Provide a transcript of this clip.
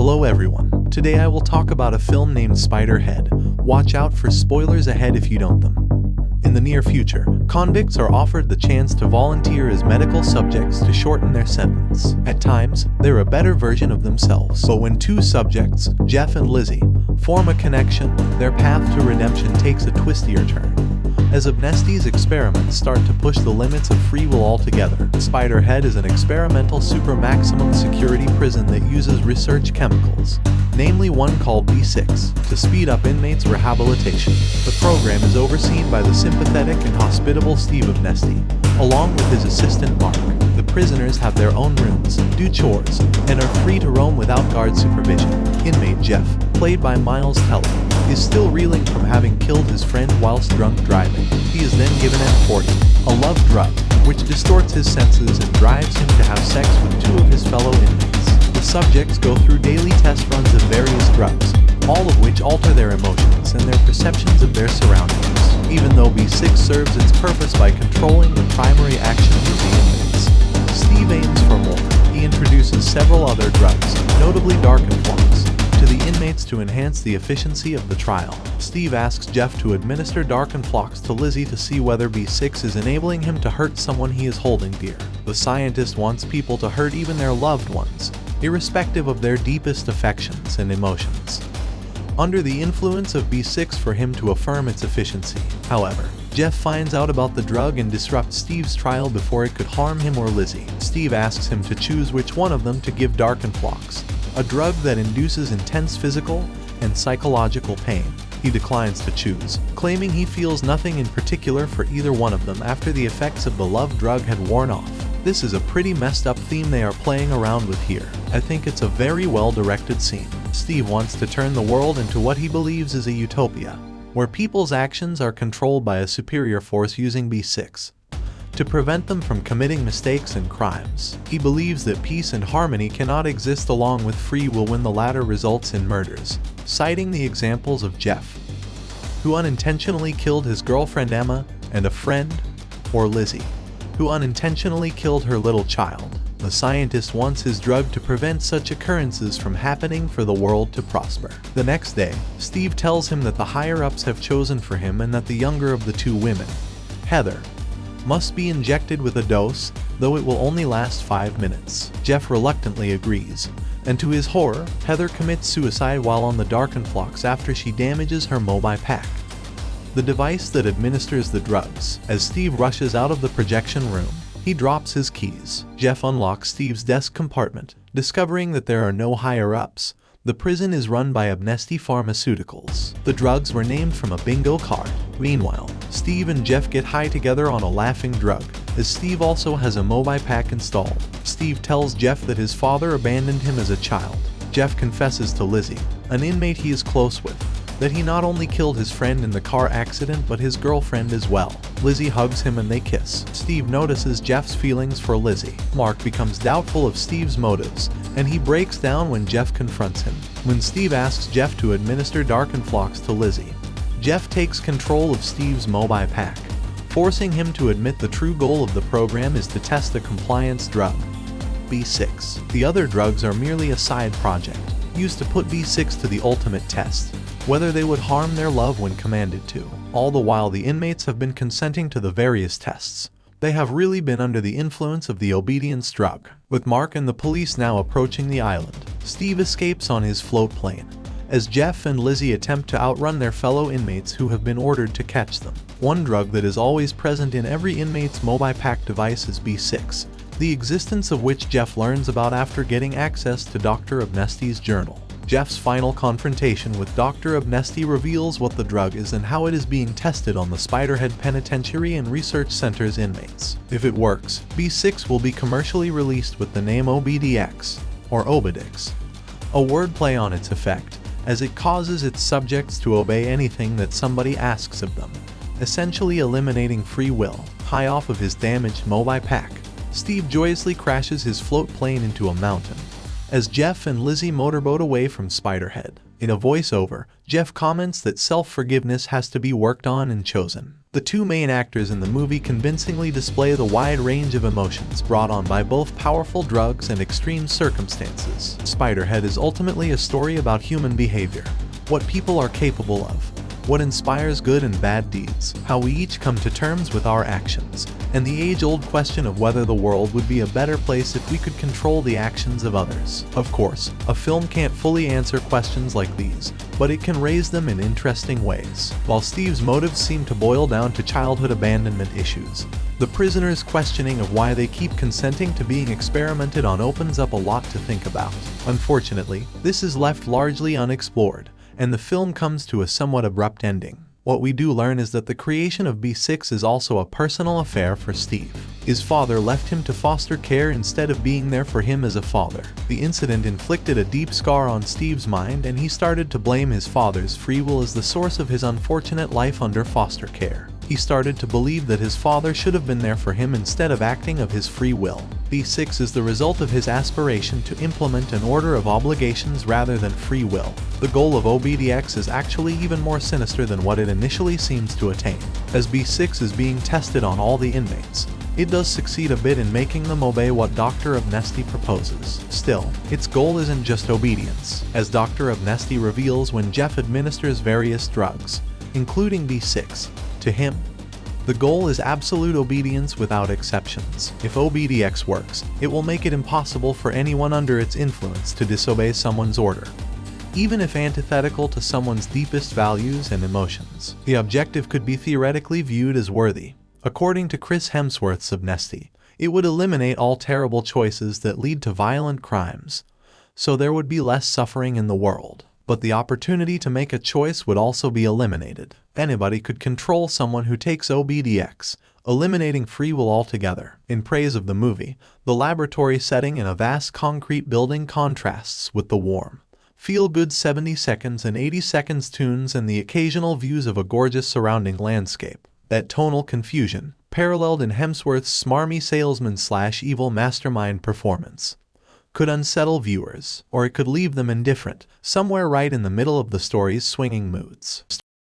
Hello everyone, today I will talk about a film named Spiderhead. Watch out for spoilers ahead if you don't them. In the near future, convicts are offered the chance to volunteer as medical subjects to shorten their sentence. At times, they're a better version of themselves. But when two subjects, Jeff and Lizzie, form a connection, their path to redemption takes a twistier turn. As Abnesti's experiments start to push the limits of free will altogether, Spiderhead is an experimental super-maximum security prison that uses research chemicals, namely one called B6, to speed up inmates' rehabilitation. The program is overseen by the sympathetic and hospitable Steve Abnesti, along with his assistant Mark. The prisoners have their own rooms, do chores, and are free to roam without guard supervision. Inmate Jeff, played by Miles Teller, is still reeling from having killed his friend whilst drunk driving. He is then given M40, a love drug, which distorts his senses and drives him to have sex with two of his fellow inmates. The subjects go through daily test runs of various drugs, all of which alter their emotions and their perceptions of their surroundings. Even though B6 serves its purpose by controlling the primary actions of the inmates, Steve aims for more. He introduces several other drugs, notably Darkenflox, to the inmates to enhance the efficiency of the trial. Steve asks Jeff to administer Darkenflox to Lizzie to see whether B6 is enabling him to hurt someone he is holding dear. The scientist wants people to hurt even their loved ones, irrespective of their deepest affections and emotions, under the influence of B6 for him to affirm its efficiency. However, Jeff finds out about the drug and disrupts Steve's trial before it could harm him or Lizzie. Steve asks him to choose which one of them to give Darkenflox, a drug that induces intense physical and psychological pain. He declines to choose, claiming he feels nothing in particular for either one of them after the effects of the love drug had worn off. This is a pretty messed up theme they are playing around with here. I think it's a very well directed scene. Steve wants to turn the world into what he believes is a utopia, where people's actions are controlled by a superior force using B6 to prevent them from committing mistakes and crimes. He believes that peace and harmony cannot exist along with free will when the latter results in murders, citing the examples of Jeff, who unintentionally killed his girlfriend Emma, and a friend, or Lizzie, who unintentionally killed her little child. The scientist wants his drug to prevent such occurrences from happening for the world to prosper. The next day, Steve tells him that the higher-ups have chosen for him and that the younger of the two women, Heather, must be injected with a dose, though it will only last 5 minutes. Jeff reluctantly agrees, and to his horror, Heather commits suicide while on the Darkenflox after she damages her mobile pack, the device that administers the drugs. As Steve rushes out of the projection room, he drops his keys. Jeff unlocks Steve's desk compartment, discovering that there are no higher-ups. The prison is run by Abnesti Pharmaceuticals. The drugs were named from a bingo card. Meanwhile, Steve and Jeff get high together on a laughing drug, as Steve also has a mobile pack installed. Steve tells Jeff that his father abandoned him as a child. Jeff confesses to Lizzie, an inmate he is close with, that he not only killed his friend in the car accident but his girlfriend as well. Lizzie hugs him and they kiss. Steve notices Jeff's feelings for Lizzie. Mark becomes doubtful of Steve's motives, and he breaks down when Jeff confronts him. When Steve asks Jeff to administer Darkenflox to Lizzie, Jeff takes control of Steve's mobile pack, forcing him to admit the true goal of the program is to test the compliance drug, B6. The other drugs are merely a side project, used to put B6 to the ultimate test, whether they would harm their love when commanded to. All the while the inmates have been consenting to the various tests. They have really been under the influence of the obedience drug. With Mark and the police now approaching the island, Steve escapes on his float plane, as Jeff and Lizzie attempt to outrun their fellow inmates who have been ordered to catch them. One drug that is always present in every inmate's mobile pack device is B6, the existence of which Jeff learns about after getting access to Dr. Abnesti's journal. Jeff's final confrontation with Dr. Abnesti reveals what the drug is and how it is being tested on the Spiderhead Penitentiary and Research Center's inmates. If it works, B6 will be commercially released with the name OBDX, or Obidix, a wordplay on its effect, as it causes its subjects to obey anything that somebody asks of them, essentially eliminating free will. High off of his damaged mobile pack, Steve joyously crashes his float plane into a mountain, as Jeff and Lizzie motorboat away from Spiderhead. In a voiceover, Jeff comments that self-forgiveness has to be worked on and chosen. The two main actors in the movie convincingly display the wide range of emotions brought on by both powerful drugs and extreme circumstances. Spiderhead is ultimately a story about human behavior, what people are capable of, what inspires good and bad deeds, how we each come to terms with our actions, and the age-old question of whether the world would be a better place if we could control the actions of others. Of course, a film can't fully answer questions like these, but it can raise them in interesting ways. While Steve's motives seem to boil down to childhood abandonment issues, the prisoner's questioning of why they keep consenting to being experimented on opens up a lot to think about. Unfortunately, this is left largely unexplored, and the film comes to a somewhat abrupt ending. What we do learn is that the creation of B6 is also a personal affair for Steve. His father left him to foster care instead of being there for him as a father. The incident inflicted a deep scar on Steve's mind, and he started to blame his father's free will as the source of his unfortunate life under foster care. He started to believe that his father should have been there for him instead of acting of his free will. B6 is the result of his aspiration to implement an order of obligations rather than free will. The goal of OBDX is actually even more sinister than what it initially seems to attain. As B6 is being tested on all the inmates, it does succeed a bit in making them obey what Dr. Amnesty proposes. Still, its goal isn't just obedience, as Dr. Amnesty reveals when Jeff administers various drugs, including B6, to him. The goal is absolute obedience without exceptions. If OBDX works, it will make it impossible for anyone under its influence to disobey someone's order, even if antithetical to someone's deepest values and emotions. The objective could be theoretically viewed as worthy. According to Chris Hemsworth's Amnesty, it would eliminate all terrible choices that lead to violent crimes, so there would be less suffering in the world. But the opportunity to make a choice would also be eliminated. Anybody could control someone who takes OBDX, eliminating free will altogether. In praise of the movie, the laboratory setting in a vast concrete building contrasts with the warm, feel-good 70 seconds and 80 seconds tunes and the occasional views of a gorgeous surrounding landscape. That tonal confusion, paralleled in Hemsworth's smarmy salesman/evil mastermind performance, could unsettle viewers, or it could leave them indifferent, somewhere right in the middle of the story's swinging moods.